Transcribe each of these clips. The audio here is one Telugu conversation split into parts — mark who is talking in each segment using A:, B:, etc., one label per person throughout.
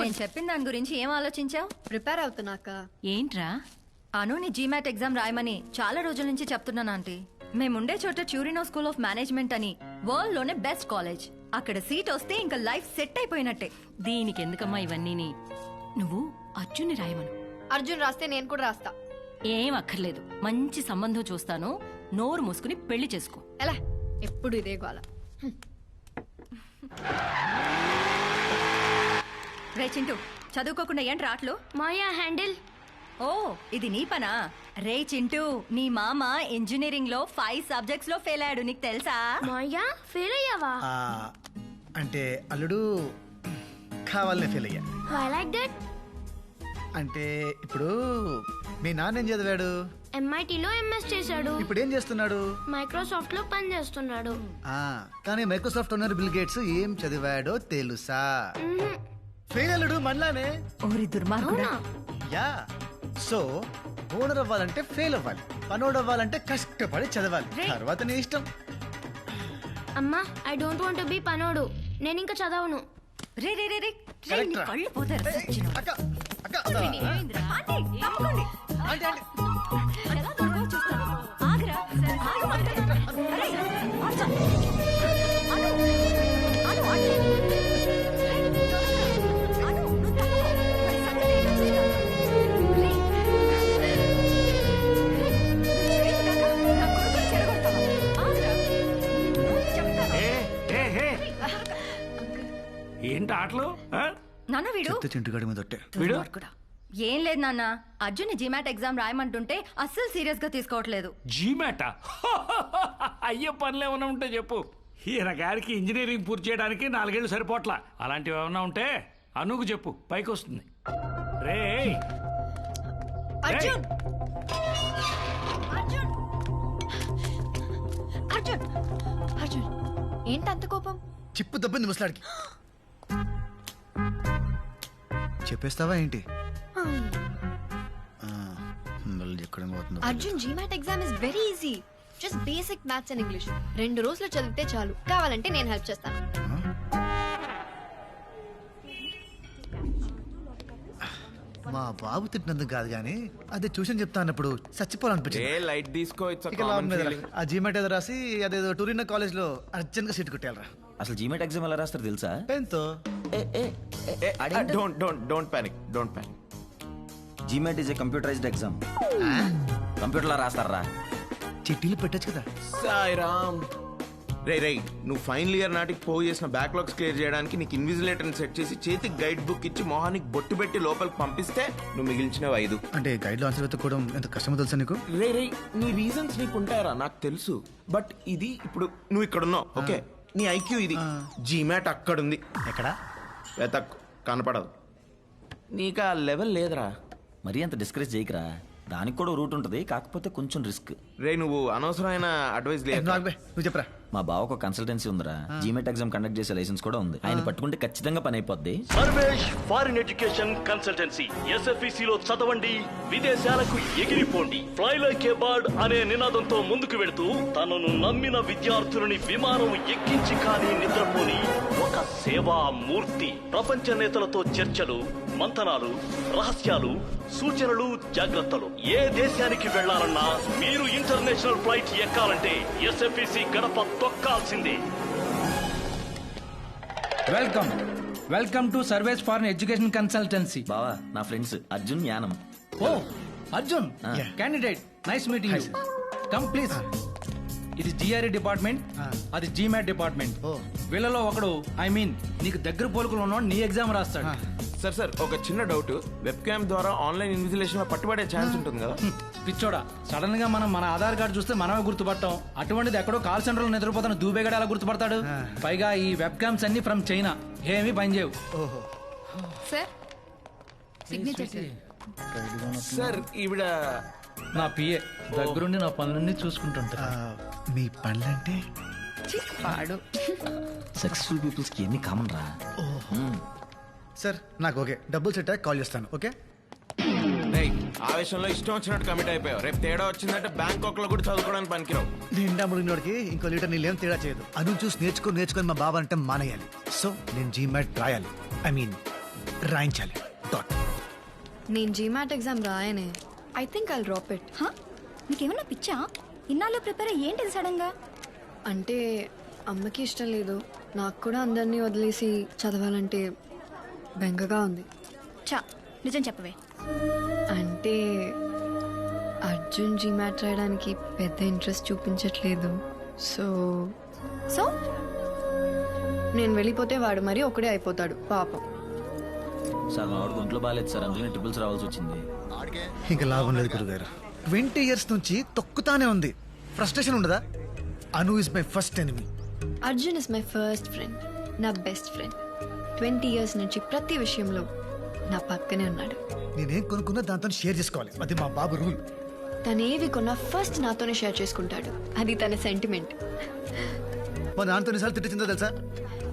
A: నేను చెప్పిన దాని గురించి ఏం ఆలోచించావు?
B: ప్రిపేర్ అవుతున్నాక.
C: ఏంట్రా?
A: అను నీ జీమాట్ ఎగ్జామ్ రాయమని చాలా రోజుల నుంచి చెప్తున్నాను ఆంటీ. మేముండే చోట ట్యూరినో స్కూల్ ఆఫ్ మేనేజ్మెంట్ అని వరల్డ్ లోనే బెస్ట్ కాలేజ్. అక్కడ సీట్ వస్తే ఇంకా లైఫ్ సెట్ అయిపోయినట్టే.
C: దీనికి ఎందుకమ్మా ఇవన్నీ? నువ్వు అర్జున్ని రాయమను.
B: అర్జున్ రాస్తే నేను కూడా రాస్తా.
C: ఏం అక్కర్లేదు, మంచి సంబంధం చూస్తాను, నోరు మూసుకుని పెళ్లి చేసుకో.
B: ఎలా ఎప్పుడు ఇదే గోల.
A: రే చింటూ, చదువుకోకుండా ఏంటి రాట్లు?
D: మాయా హ్యాండిల్.
A: ఓ ఇది నీ పనా? రే చింటూ, నీ మామ ఇంజనీరింగ్ లో 5 సబ్జెక్ట్స్ లో ఫెయిల్ అయ్యాడు, నీకు తెలుసా?
D: మాయా ఫెయిల్ అయ్యావా?
E: అంటే అల్లుడు కావాలనే ఫెయిల్ అయ్యా.
D: Why like that?
E: అంటే ఇప్పుడు మీ నాన్న ఏం చదివాడు?
D: ఎంఐటీలో ఎంఎస్ చేశాడు.
E: ఇప్పుడు ఏం చేస్తున్నాడు?
D: మైక్రోసాఫ్ట్ లో పని చేస్తున్నాడు.
E: కానీ మైక్రోసాఫ్ట్ ఓనర్ బిల్ గేట్స్ ఏం చదివాడో తెలుసా? ఫెయిల్ అల్లుడు మనలానే.
A: ఓరి దుర్మార్గుడా.
E: యా, సో ఓనర్ అవ్వాలంటే ఫెయిల్ అవ్వాలి, పనోడు అవ్వాలంటే కష్టపడి చదవాలి. తర్వాత నీ ఇష్టం.
D: అమ్మా, I don't want to be పనోడు. నేను ఇంకా చదవను.
A: రే రే రే రే, నీ కళ్ళు పోతారు.
E: అక్క అక్క
A: ఆంటీ, తప్పుకోండి.
E: ఆంటీ ఆంటీ
A: ఎలా దొరకవో చూస్తాను. ఆగురా, ఆగమంటే. అరే, ఆచా. అను, అను, ఆంటీ. రే, అను, నువ్వు తప్పుకో. మరి సంగతి ఏంటో చూద్దాం. రే. రే, ఏంటి కాకా? నా కొడుకుని చెడగొడతావా? ఆగురా. నువ్వు చెప్తాను.
F: ఏంటి ఆటలు?
A: నాన్న వీడు
E: చింటుగాడి మీద ఒట్టే.
A: దుర్మార్గుడా. ఏం లేదు నాన్న, అర్జున్ జీమాట్ ఎగ్జామ్ రాయమంటుంటే అస్సలు సీరియస్ గా తీసుకోవట్లేదు.
F: జీమాటా? అయ్యే పనులు ఏమైనా ఉంటే చెప్పు. ఈయన గారికి ఇంజనీరింగ్ పూర్తి చేయడానికి 4 ఏళ్ళు సరిపోట్లా. అలాంటివి ఏమైనా ఉంటే అనుకు చెప్పు, పైకి వస్తుంది. రే
A: అర్జున్, అర్జున్, అర్జున్,
B: అర్జున్ ఏంటి అంత కోపం?
E: చిప్పు దబ్బింది ముసలాడికి. చెప్పేస్తావా ఏంటి?
B: Arjun GMAT exam is very easy. Just basic maths and English. 2 రోజులు చదివితే చాలు. కావాలంటే నేను హెల్ప్ చేస్తాను.
E: మా బాబు తిట్టినందుకు కాదు గానీ అదే ట్యూషన్ చెప్తా అన్నప్పుడు చచ్చిపోవాలనిపించింది.
G: లైట్ తీసుకో.
E: ఆ జీమెట్ ఏదో రాసి అదేదో టూరినో కాలేజ్ లో అర్జెంట్ గా సీట్ కొట్టేయాలరా.
H: అసలు జీమెట్ ఎగ్జామ్ ఎలా రాస్తారు తెలుసా?
E: పెన్ తో.
G: Don't panic.
H: GMAT is a computerised exam. Computer లో రాస్తారా?
E: చిట్టీలు పెట్టచ్చు కదా.
G: సాయిరామ్. రే నువ్వు ఫైనల్ ఇయర్ నాటికి పోగు చేసిన బ్యాక్లాగ్స్ క్లియర్ చేయడానికి నీకు ఇన్విజిలేటర్ సెట్ చేసి చేతికి గైడ్ బుక్ ఇచ్చి మొహానికి బొట్టు పెట్టి లోపలికి పంపిస్తే నువ్వు మిగిల్చినవి 5.
E: అంటే గైడ్ లో ఆన్సర్ వెతుక్కోవడం ఎంత కష్టమో తెలుసా నీకు?
G: రే నీ రీజన్స్ నీకు ఉంటాయరా, నాకు తెలుసు. బట్ ఇది ఇప్పుడు నువ్వు ఇక్కడ ఉన్నావు, ఓకే? నీ ఐక్యూ ఇది. జీమాట్ అక్కడుంది.
E: ఎక్కడ?
G: వెతక్ కనపడదు. నీకు ఆ లెవెల్ లేదురా.
H: మరీ అంత డిస్కరేజ్ చేయకరా, దానికి కూడా రూట్ ఉంటుంది, కాకపోతే కొంచెం రిస్క్.
G: రే నువ్వు అనవసరమైన అడ్వైస్ లేదు.
E: నువ్వు చెప్పరా.
H: మా బావకు ఒక కన్సల్టెన్సీ ఉందిరా, జీమెట్ ఎగ్జామ్ కండక్ట్ చేసే లైసెన్స్ కూడా ఉంది. ఆయన పట్టుకుంటే ఖచ్చితంగా పని అయిపోద్ది.
I: Sarvesh foreign education consultancy. SFEC లో చదవండి, విదేశాలకు ఎగిరిపోండి. ఫ్లై లైక్ ఏ బర్డ్ అనే నినాదంతో ముందుకు వెళుతూ తనను నమ్మిన విద్యార్థులని విమానం ఎక్కించి కానీ నిద్రపోని ఒక సేవా మూర్తి. ప్రపంచ నేతలతో చర్చలు, మంతనాలు, రహస్యాలు, సూచనలు, జాగ్రత్తలు. ఏ దేశానికి వెళ్లాలన్నా మీరు ఇంటర్నేషనల్ ఫ్లైట్ ఎక్కాలంటే SFEC గడప తొక్కాల్సిందే.
J: వెల్కమ్ టు సర్వేస్ ఫారెన్ ఎడ్యుకేషన్ కన్సల్టెన్సీ.
H: బావా నా ఫ్రెండ్స్ అర్జున్, యానం.
J: ఓ Arjun, candidate, nice meeting you. Come please. ఇది GRE డిపార్ట్మెంట్, అది జీమాట్ డిపార్ట్మెంట్. వీళ్ళలో ఒకడు, ఐ మీన్ నీకు దగ్గర పోలుకులు ఉన్నవాడు నీ ఎగ్జామ్ రాస్తాడు.
G: సార్ ఒక చిన్న డౌట్. వెబ్ క్యామ్ ద్వారా ఆన్లైన్ ఇన్విజిలేషన్ లో పట్టుబడే ఛాన్స్ ఉంటుంది కదా?
J: పిచ్చోడా, సడన్ గా మనం మన ఆధార్ కార్డు చూస్తే మనమే గుర్తుపట్టాం. అటువంటిది ఎక్కడో కాల్ సెంటర్ లో నిద్రపోతున్న దూబేగడ ఎలా గుర్తుపడతాడు? పైగా ఈ వెబ్ క్యామ్స్ అన్ని ఫ్రమ్ చైనా, ఏమీ పనిచేయవు.
B: Sir signature.
G: సార్ ఈవిడ
J: నా పిఏ, దగ్గరుండి నా పనులన్నీ చూసుకుంటుంటా.
E: మీ పనులంటే
H: సక్సెస్ఫుల్ పీపుల్స్ కి ఎన్ని కామన్ రా.
E: సార్ నాకు ఓకే, డబ్బులు సెట్ అయ్యాక కాల్ చేస్తాను. ఓకే?
G: ఆవేశంలో ఇష్టం వచ్చినట్టు కమిట్ అయిపోయావు. రేపు తేడా వచ్చిందంటే బ్యాంకాక్ లో కూడా చదువుకోవడానికి పనికిరావు.
E: నిండా ముడినోడికి ఇంకో లీటర్ నీళ్ళేం తేడా చేయదు. అను చూసి నేర్చుకొని మా బాబా అంటే మానేయాలి. సో నేను జీమాట్ రాయాలి, ఐ మీన్ రాయించాలి డాట్.
B: నేను జీమాట్ ఎగ్జామ్ రాయనే. I think I'll drop it.
A: నీకేమన్నా పిచ్చా? ఇన్నాళ్ళు ప్రిపేర్ ఏంటిది సడన్ గా?
B: అంటే అమ్మకి ఇష్టం లేదు, నాకు కూడా అందరినీ వదిలేసి చదవాలంటే బెంగగా ఉంది.
A: చా నిజం చెప్పవే.
B: అంటే అర్జున్ జీమాట్ రాయడానికి పెద్ద ఇంట్రెస్ట్ చూపించట్లేదు. సో
A: సో
B: నేను వెళ్ళిపోతే వాడు మరీ ఒకడే అయిపోతాడు పాపం.
H: సార్ మా వాడికి ఒంట్లో బాగాలేదు సార్, అందుకని ట్రిపుల్స్ రావాల్సి వచ్చింది.
E: ఇంకా లాభం లేదు గురుగారు. 20 years నుంచి తొక్కుతానే ఉంది. ఫ్రస్ట్రేషన్ ఉండదా? Anu is my first enemy.
B: Arjun is my first friend, నా బెస్ట్ ఫ్రెండ్. 20 years నుంచి ప్రతి విషయంలో నా పక్కనే ఉన్నాడు.
E: నేనేం కొనుక్కున్నా దాంతో షేర్ చేసుకోవాలి, అది మా బాబు రూల్.
B: తనేవి కొన్నా ఫస్ట్ నాతోనే షేర్ చేసుకుంటాడు, అది తన సెంటిమెంట్.
E: మా నాన్నతో ఎన్నిసార్లు తిట్టిందో తెలుసా?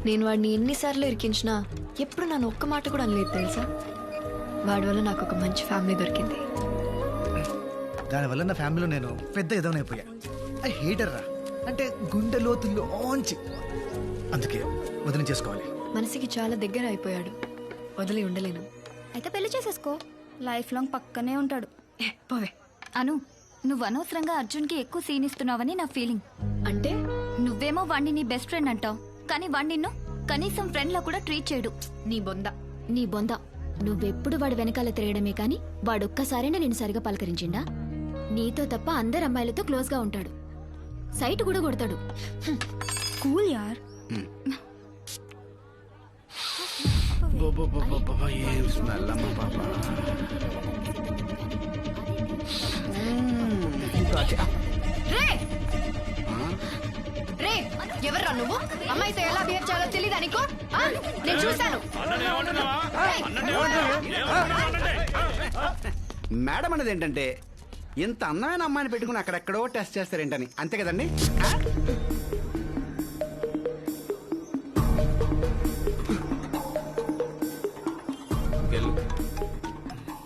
B: నేను వాడిని ఎన్నిసార్లు ఇరికించినా ఎప్పుడు నన్ను ఒక్క మాట కూడా అనలేదు తెలుసా. వాడి వల్ల నాకు ఒక మంచి ఫ్యామిలీ దొరికింది.
E: దానివల్ల నా ఫ్యామిలీలో నేను పెద్ద ఎదవనైపోయా. ఐ హేటర్ రా, అంటే గుండె లోతుల్లోంచి. అందుకే వదిలి చేసుకోవాలి.
B: మనసుకి చాలా దగ్గర అయిపోయాడు, వదిలి ఉండలేను.
A: అయితే పెళ్లి చేసేసుకో, లైఫ్ లాంగ్ పక్కనే ఉంటాడు.
B: పోవే.
A: అను, నువ్వు అనవసరంగా అర్జున్కి ఎక్కువ సీన్ ఇస్తున్నావని నా ఫీలింగ్.
B: అంటే
A: నువ్వేమో వాణ్ణి నీ బెస్ట్ ఫ్రెండ్ అంటావు, కానీ వాణ్ణి నిన్ను కనీసం ఫ్రెండ్ లా కూడా ట్రీట్ చేయడు.
B: నీ బొంద.
D: నీ బొంద. నువ్వెప్పుడు వాడి వెనకాల తిరగడమే కాని వాడొక్కసారైనా నేను సరిగా పలకరించిండా? నీతో తప్ప అందరు అమ్మాయిలతో క్లోజ్ గా ఉంటాడు, సైట్ కూడా కొడతాడు.
A: కూల్ యార్.
B: రే ఎవర్రా నువ్వు? అమ్మాయితో ఎలా బిహేవ్ చేయాలో తెలీదా నీకు? నేను చూశాను.
K: మేడం అనేది ఏంటంటే ఇంత అందమైన అమ్మాయిని పెట్టుకుని అక్కడెక్కడో టెస్ట్ చేస్తారేంటని, అంతే కదండి?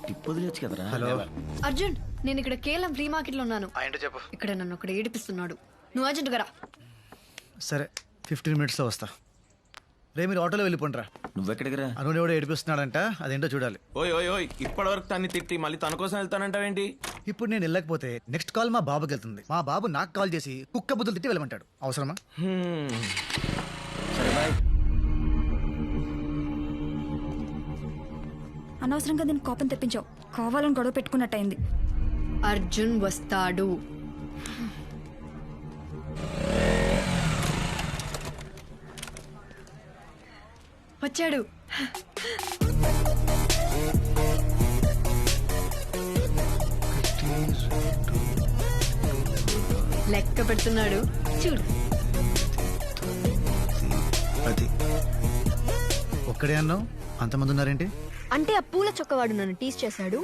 H: టిప్ వదిలేచ్చు కదరా.
E: హలో
B: అర్జున్, నేను ఇక్కడ కేవలం ఫ్రీ మార్కెట్ లో ఉన్నాను.
E: ఏంటో చెప్పు.
B: ఇక్కడ నన్ను ఒకడు ఏడిపిస్తున్నాడు, నువ్వు అర్జెంట్ గా రా.
E: సరే 15 minutes వస్తా. రే మీరు ఆటోలో వెళ్ళిపోండిరా.
H: నువ్వెక్కడికి రా?
E: అను ఎవడో ఏడిపిస్తున్నాడంట, అదేంటో చూడాలి.
G: ఓయ్ ఓయ్ ఓయ్, ఇప్పటివరకు తన్ని తిట్టి మళ్ళీ తన కోసం వెళ్తానంటావేంటి?
E: ఇప్పుడు నేను వెళ్ళకపోతే నెక్స్ట్ కాల్ మా బాబుకి వెళ్తుంది. మా బాబు నాకు కాల్ చేసి కుక్క బుద్ధులు తిట్టి వెళ్ళమంటాడు. అవసరమా?
H: సరే బాయ్.
A: అనవసరంగా దీన్ని కోపం తెప్పించావు, కావాలని గొడవ పెట్టుకున్నట్టయింది.
B: అర్జున్ వస్తాడు. వచ్చాడు. లెక్క పెడుతున్నాడు చూడు.
E: అది ఒక్కడే అన్నావు, అంతమంది ఉన్నారేంటి?
B: అంటే ఆ పూల చొక్కవాడు నన్ను టీస్ చేశాడు,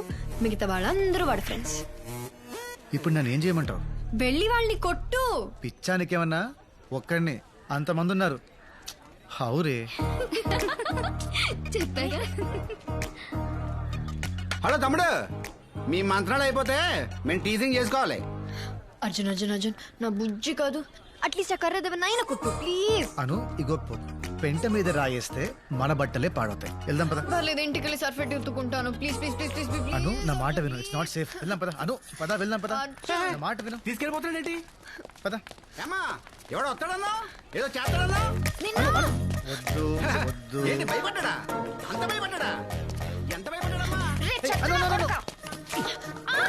B: మిగతా వాళ్ళందరూ వాడు ఫ్రెండ్స్.
E: ఇప్పుడు నన్ను ఏం చేయమంటావు?
B: వెళ్ళి వాళ్ళని కొట్టు.
E: పిచ్చానికేమన్నా? ఒక్కడిని అంతమంది ఉన్నారు. హౌరే.
B: చెప్పాగా.
K: హలో తమ్ముడు, మీ మంత్రాలు అయిపోతే మేము టీజింగ్ చేసుకోవాలి.
B: అర్జున్ అర్జున్ అర్జున్, నా బుజ్జి కాదు, అట్లీస్ట్ ఆ కర్ర దేవనాయన కొట్టు ప్లీజ్.
E: అను ఇగో పెంట మీద రాయేస్తే మన బట్టలే పాడవుతాయి. వెళ్దాం పద.
B: పర్లేదు, ఇంటికి వెళ్ళి సర్ఫెట్ ఎత్తుకుంటాను. Please please please please please.
E: Anu నా మాట విను, ఇట్స్ నాట్ సేఫ్. వెళ్దాం పద. అను పద, వెళ్దాం పద. నా మాట విను,
K: తీసుకెళ్ళిపోతాడేంటి?
E: పద.
K: ఏమా ఎవడో వస్తాడన్నా, ఏదో చేస్తాడన్నా?
E: వద్దు వద్దు.
K: ఏంటి భయపడ్డా? అంత భయపడ్డా? ఎంత భయపడ్డాడమ్మా?
E: అను, అను, అను.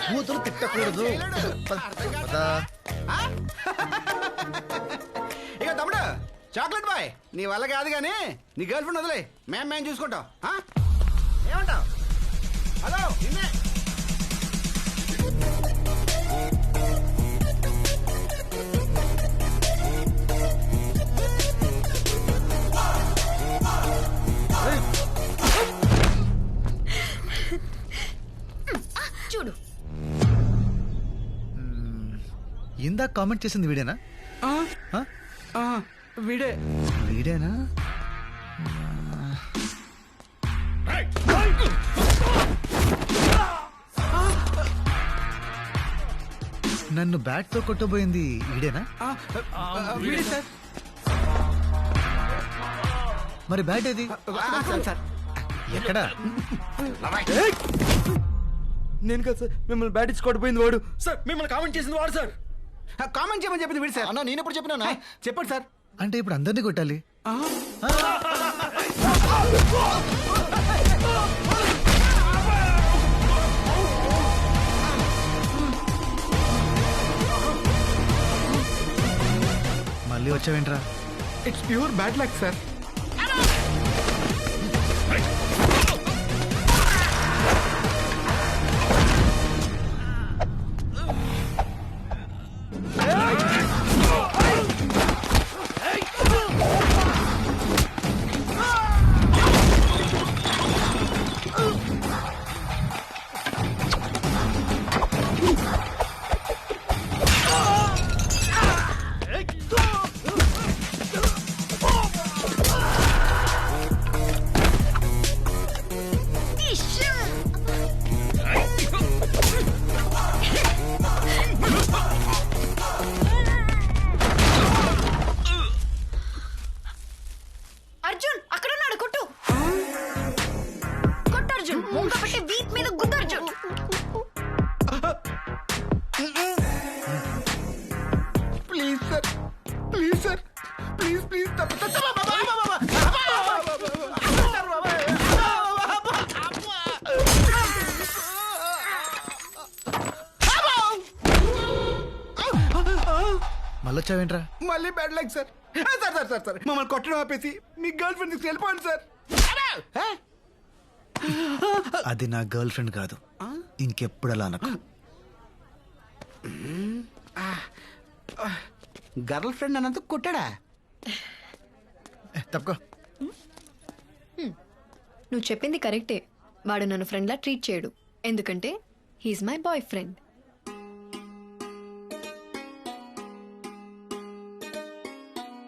E: కూతురు తిట్టకూడదు. పద, పద.
K: ఇక తమ్ముడు చాక్లెట్ బాయ్, నీ వల్ల కాదు కానీ నీ గర్ల్ ఫ్రెండ్ వదిలే, మేము చూసుకుంటాం. ఏమంటావు? హలో నిన్నే.
B: చూడు,
E: ఇందాక కామెంట్ చేసింది వీడేనా?
K: వీడే.
E: వీడేనా? నన్ను బ్యాట్ తో కొట్టబోయింది వీడేనా?
K: వీడే సార్.
E: మరి బ్యాట్ ఏది?
K: సార్
E: ఎక్కడా?
H: నేను కదా సార్ మిమ్మల్ని బ్యాటింగ్ కొట్టిపోయింది వాడు సార్ మిమ్మల్ని కామెంట్ చేసింది వాడు సార్.
K: కామెంట్ చేయమని చెప్పింది వీడు సార్.
H: అన్న నేను ఎప్పుడు చెప్పినా
K: చెప్పండి సార్.
E: అంటే ఇప్పుడు అందరినీ కొట్టాలి? మళ్ళీ వచ్చావేంట్రా?
K: It's pure bad luck sir.
A: Arjun అక్కడ ఉన్నాడు, కొట్టు కొట్టు అర్జున్. ముంగ పెట్టి వీప్ మీద గుద్దు Arjun.
K: Please sir, please sir, please please.
E: మళ్ళీ వచ్చావేంట్రా?
K: మళ్ళీ bad luck sir. Sir sir sir sir మమ్మల్ని కొట్టడం ఆపేసి మీ గర్ల్ ఫ్రెండ్ తీసుకు వెళ్ళిపోండి సార్.
E: అది నా గర్ల్ ఫ్రెండ్ కాదు, ఇంకెప్పుడు అలా అనకు.
K: గర్ల్ ఫ్రెండ్ అన్నందుకు కొట్టాడా?
E: తప్పుకో.
B: నువ్వు చెప్పింది కరెక్టే. వాడు నన్ను ఫ్రెండ్లా ట్రీట్ చేయడు, ఎందుకంటే హీఈస్ మై బాయ్ ఫ్రెండ్.